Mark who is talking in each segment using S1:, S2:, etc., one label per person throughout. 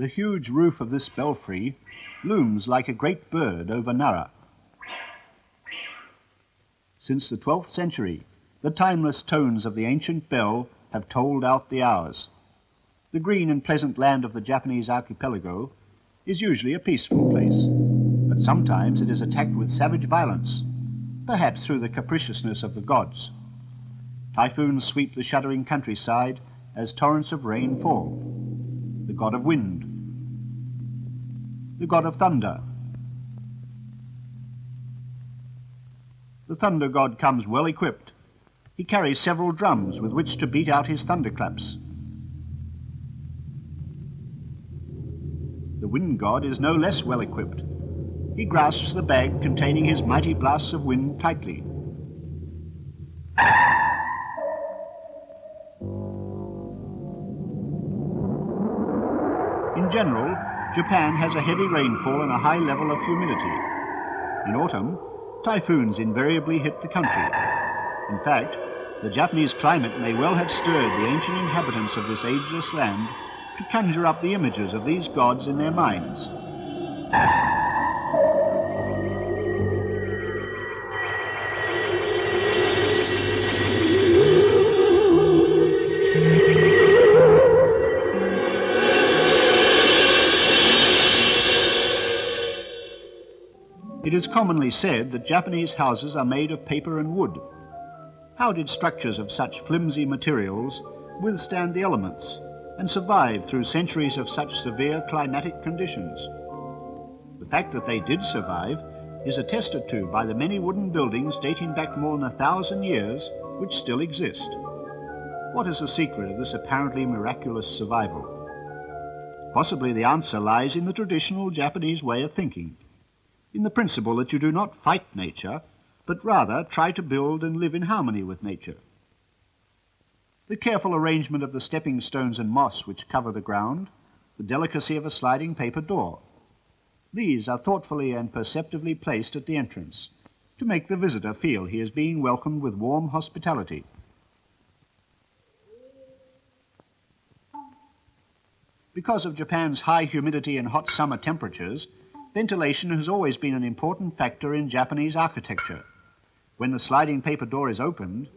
S1: The huge roof of this belfry looms like a great bird over Nara. Since the 12th century, the timeless tones of the ancient bell have tolled out the hours. The green and pleasant land of the Japanese archipelago is usually a peaceful place, but sometimes it is attacked with savage violence, perhaps through the capriciousness of the gods. Typhoons sweep the shuddering countryside as torrents of rain fall. The god of wind, the god of thunder. The thunder god comes well equipped. He carries several drums with which to beat out his thunderclaps. The wind god is no less well equipped. He grasps the bag containing his mighty blasts of wind tightly. In general, Japan has a heavy rainfall and a high level of humidity. In autumn, typhoons invariably hit the country. In fact, the Japanese climate may well have stirred the ancient inhabitants of this ageless land to conjure up the images of these gods in their minds. It is commonly said that Japanese houses are made of paper and wood. How did structures of such flimsy materials withstand the elements and survive through centuries of such severe climatic conditions? The fact that they did survive is attested to by the many wooden buildings dating back more than 1,000 years which still exist. What is the secret of this apparently miraculous survival? Possibly the answer lies in the traditional Japanese way of thinking, in the principle that you do not fight nature, but rather try to build and live in harmony with nature. The careful arrangement of the stepping stones and moss which cover the ground, the delicacy of a sliding paper door, these are thoughtfully and perceptively placed at the entrance to make the visitor feel he is being welcomed with warm hospitality. Because of Japan's high humidity and hot summer temperatures, ventilation has always been an important factor in Japanese architecture. When the sliding paper door is opened,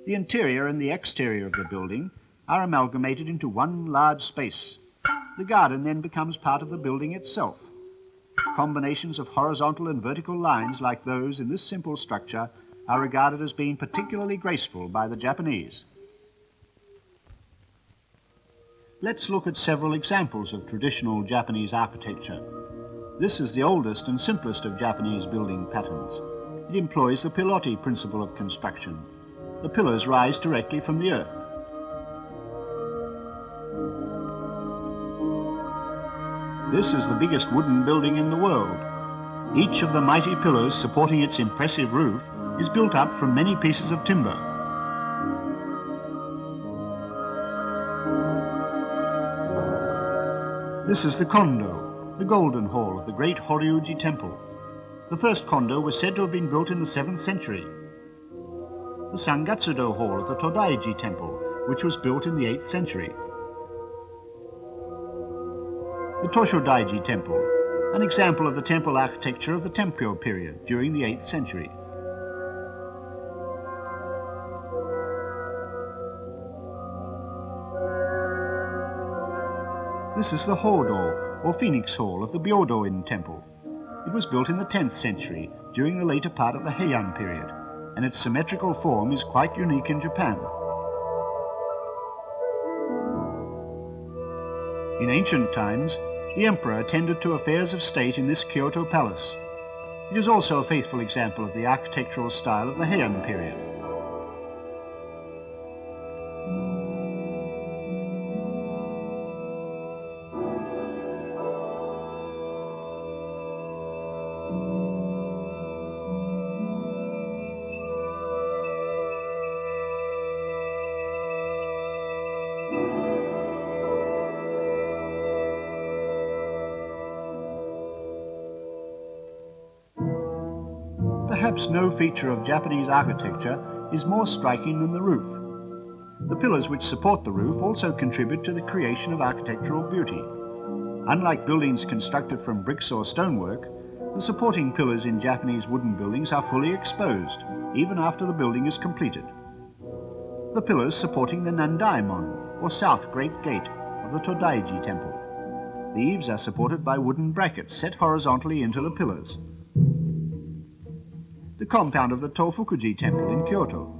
S1: the interior and the exterior of the building are amalgamated into one large space. The garden then becomes part of the building itself. Combinations of horizontal and vertical lines like those in this simple structure are regarded as being particularly graceful by the Japanese. Let's look at several examples of traditional Japanese architecture. This is the oldest and simplest of Japanese building patterns. It employs the pilotis principle of construction. The pillars rise directly from the earth. This is the biggest wooden building in the world. Each of the mighty pillars supporting its impressive roof is built up from many pieces of timber. This is the kondo, the golden hall of the great Horyuji temple. The first kondo was said to have been built in the 7th century. The Sangatsudo hall of the Todaiji temple, which was built in the 8th century. The Toshodaiji temple, an example of the temple architecture of the Tempyo period during the 8th century. This is the Hodo, or Phoenix Hall of the Byodo-in temple. It was built in the 10th century, during the later part of the Heian period, and its symmetrical form is quite unique in Japan. In ancient times, the emperor attended to affairs of state in this Kyoto palace. It is also a faithful example of the architectural style of the Heian period. Perhaps no feature of Japanese architecture is more striking than the roof. The pillars which support the roof also contribute to the creation of architectural beauty. Unlike buildings constructed from bricks or stonework, the supporting pillars in Japanese wooden buildings are fully exposed, even after the building is completed. The pillars supporting the Nandaimon, or South Great Gate, of the Todaiji Temple. The eaves are supported by wooden brackets set horizontally into the pillars. The compound of the Tofukuji Temple in Kyoto.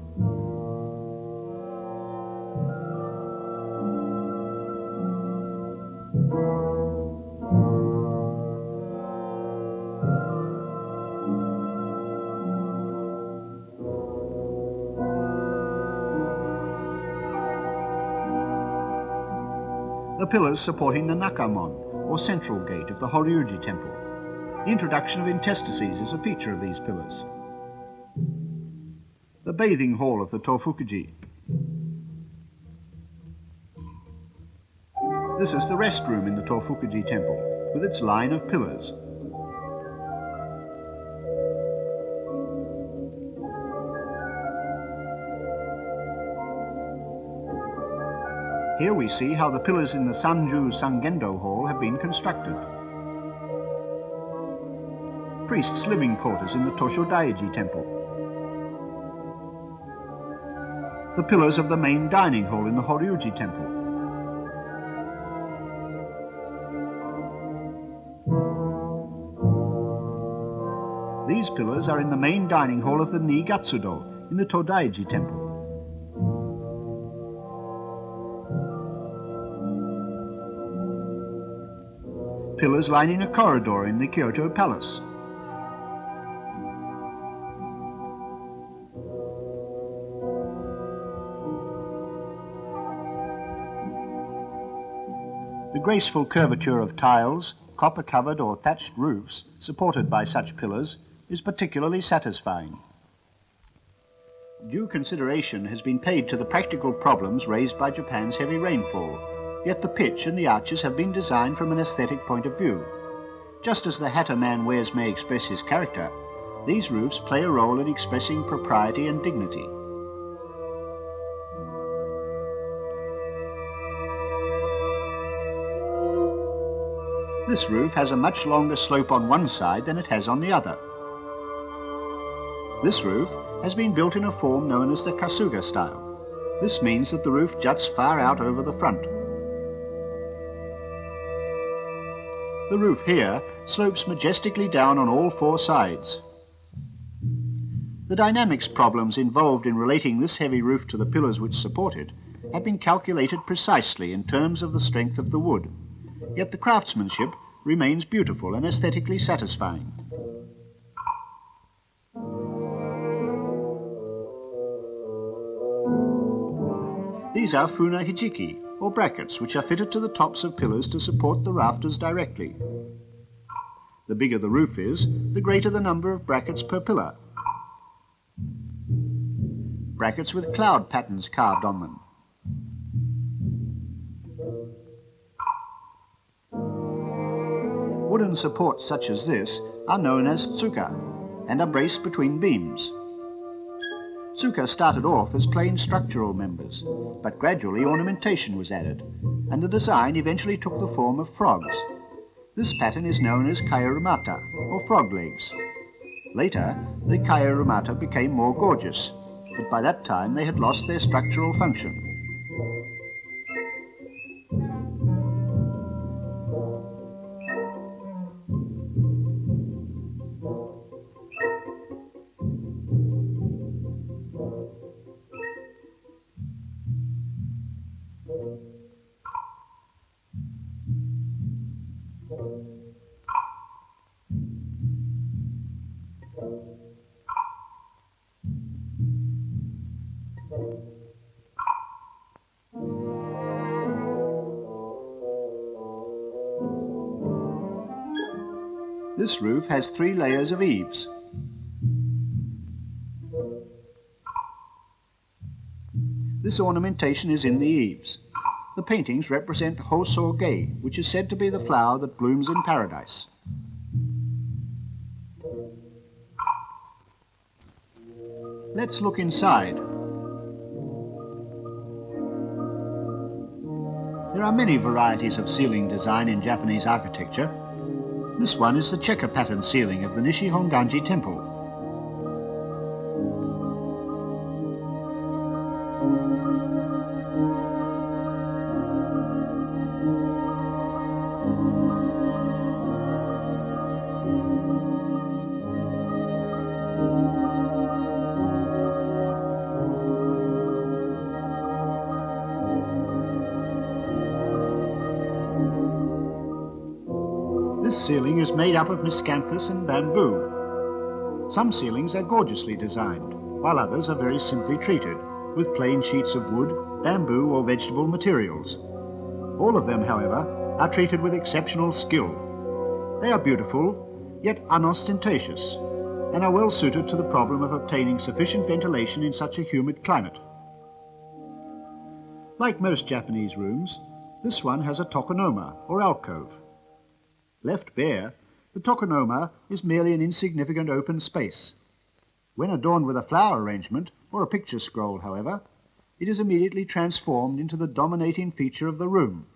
S1: The pillars supporting the Nakamon, or central gate of the Horyuji Temple. The introduction of interstices is a feature of these pillars. The bathing hall of the Tofukuji. This is the restroom in the Tofukuji Temple, with its line of pillars. Here we see how the pillars in the Sanju Sangendo Hall have been constructed. Priests' living quarters in the Toshodaiji Temple. The pillars of the main dining hall in the Horyuji Temple. These pillars are in the main dining hall of the Niigatsudo in the Todaiji Temple. Pillars lining a corridor in the Kyoto Palace. The graceful curvature of tiles, copper-covered or thatched roofs supported by such pillars is particularly satisfying. Due consideration has been paid to the practical problems raised by Japan's heavy rainfall. Yet the pitch and the arches have been designed from an aesthetic point of view. Just as the hat a man wears may express his character, these roofs play a role in expressing propriety and dignity. This roof has a much longer slope on one side than it has on the other. This roof has been built in a form known as the Kasuga style. This means that the roof juts far out over the front. The roof here slopes majestically down on all four sides. The dynamics problems involved in relating this heavy roof to the pillars which support it have been calculated precisely in terms of the strength of the wood, yet the craftsmanship remains beautiful and aesthetically satisfying. These are funa hijiki, or brackets, which are fitted to the tops of pillars to support the rafters directly. The bigger the roof is, the greater the number of brackets per pillar. Brackets with cloud patterns carved on them. Wooden supports such as this are known as tsuka and are braced between beams. Tsuka started off as plain structural members, but gradually ornamentation was added, and the design eventually took the form of frogs. This pattern is known as kairumata, or frog legs. Later, the kairumata became more gorgeous, but by that time they had lost their structural function. This roof has 3 layers of eaves. This ornamentation is in the eaves. The paintings represent Hosoge, which is said to be the flower that blooms in paradise. Let's look inside. There There are many varieties of ceiling design in Japanese architecture. This one is the checker pattern ceiling of the Nichieikgaku temple. This ceiling is made up of miscanthus and bamboo. Some ceilings are gorgeously designed, while others are very simply treated, with plain sheets of wood, bamboo or vegetable materials. All of them, however, are treated with exceptional skill. They are beautiful, yet unostentatious, and are well suited to the problem of obtaining sufficient ventilation in such a humid climate. Like most Japanese rooms, this one has a tokonoma, or alcove. Left bare, the tokonoma is merely an insignificant open space. When adorned with a flower arrangement or a picture scroll, however, it is immediately transformed into the dominating feature of the room.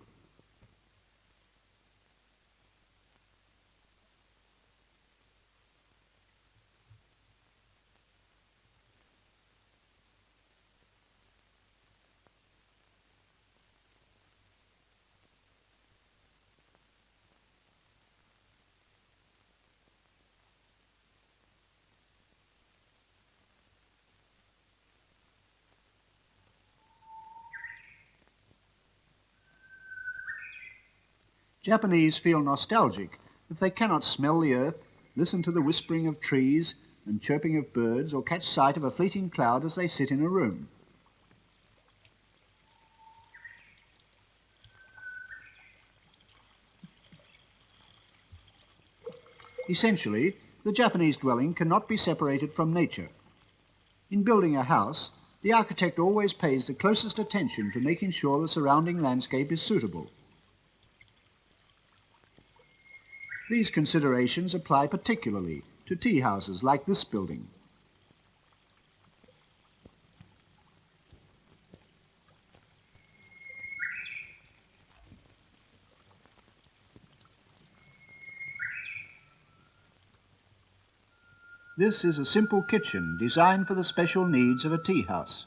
S1: Japanese feel nostalgic if they cannot smell the earth, listen to the whispering of trees and chirping of birds, or catch sight of a fleeting cloud as they sit in a room. Essentially, the Japanese dwelling cannot be separated from nature. In building a house, the architect always pays the closest attention to making sure the surrounding landscape is suitable. These considerations apply particularly to tea houses like this building. This is a simple kitchen designed for the special needs of a tea house.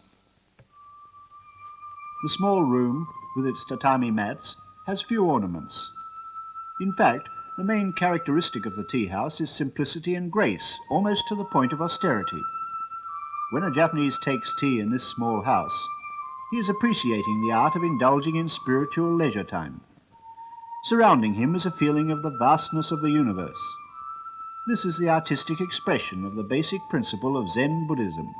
S1: The small room, with its tatami mats, has few ornaments. In fact, the main characteristic of the tea house is simplicity and grace, almost to the point of austerity. When a Japanese takes tea in this small house, he is appreciating the art of indulging in spiritual leisure time. Surrounding him is a feeling of the vastness of the universe. This is the artistic expression of the basic principle of Zen Buddhism.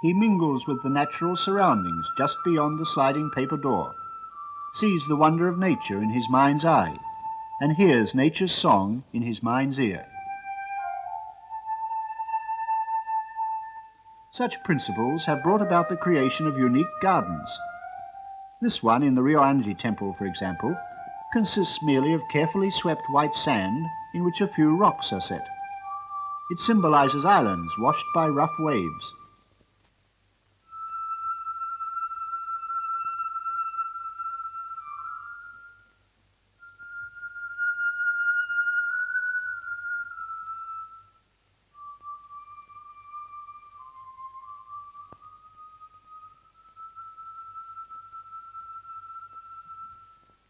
S1: He mingles with the natural surroundings just beyond the sliding paper door, sees the wonder of nature in his mind's eye, and hears nature's song in his mind's ear. Such principles have brought about the creation of unique gardens. This one in the Ryoanji temple, for example, consists merely of carefully swept white sand in which a few rocks are set. It symbolizes islands washed by rough waves.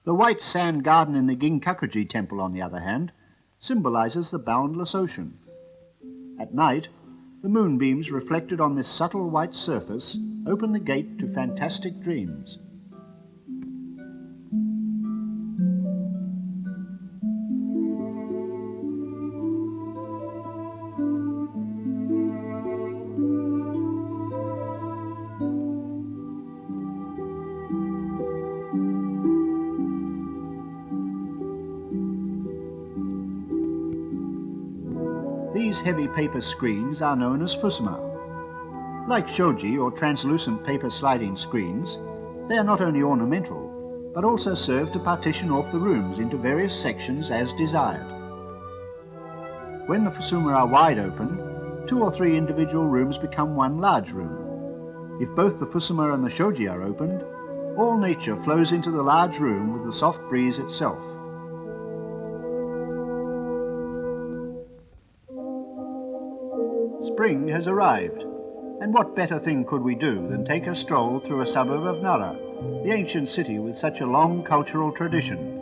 S1: The white sand garden in the Nichieikgaku temple, on the other hand, symbolizes the boundless ocean. At night, the moonbeams reflected on this subtle white surface open the gate to fantastic dreams. These heavy paper screens are known as fusuma. Like shoji or translucent paper sliding screens, they are not only ornamental, but also serve to partition off the rooms into various sections as desired. When the fusuma are wide open, 2 or 3 individual rooms become one large room. If both the fusuma and the shoji are opened, all nature flows into the large room with the soft breeze itself. Spring has arrived, and what better thing could we do than take a stroll through a suburb of Nara, the ancient city with such a long cultural tradition.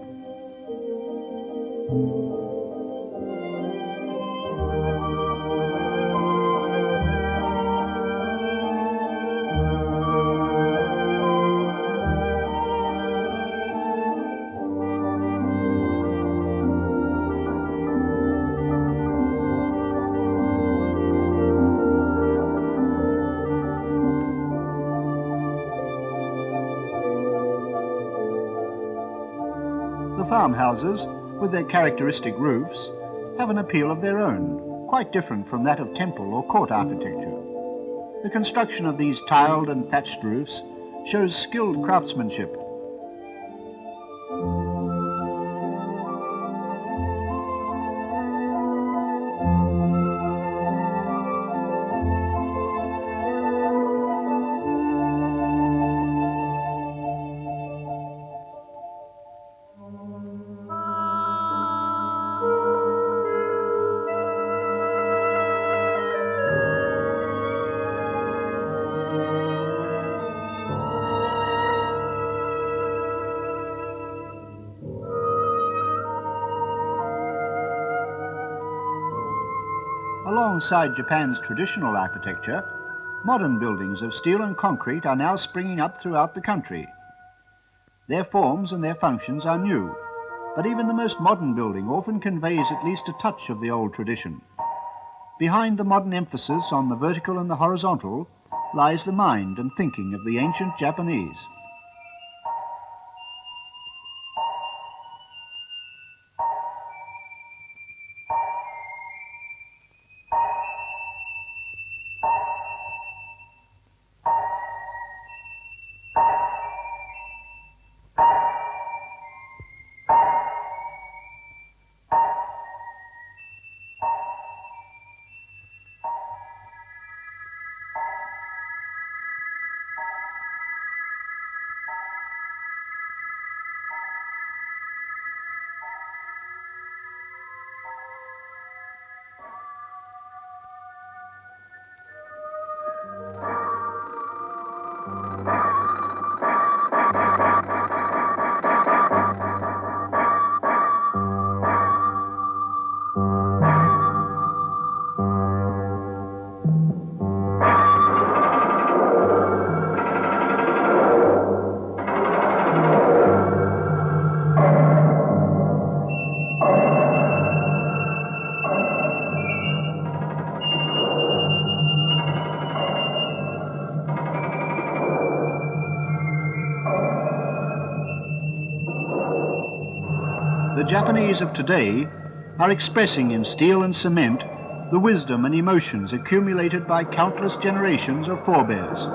S1: The farmhouses, with their characteristic roofs, have an appeal of their own, quite different from that of temple or court architecture. The construction of these tiled and thatched roofs shows skilled craftsmanship. Alongside Japan's traditional architecture, modern buildings of steel and concrete are now springing up throughout the country. Their forms and their functions are new, but even the most modern building often conveys at least a touch of the old tradition. Behind the modern emphasis on the vertical and the horizontal lies the mind and thinking of the ancient Japanese. The Japanese of today are expressing in steel and cement the wisdom and emotions accumulated by countless generations of forebears.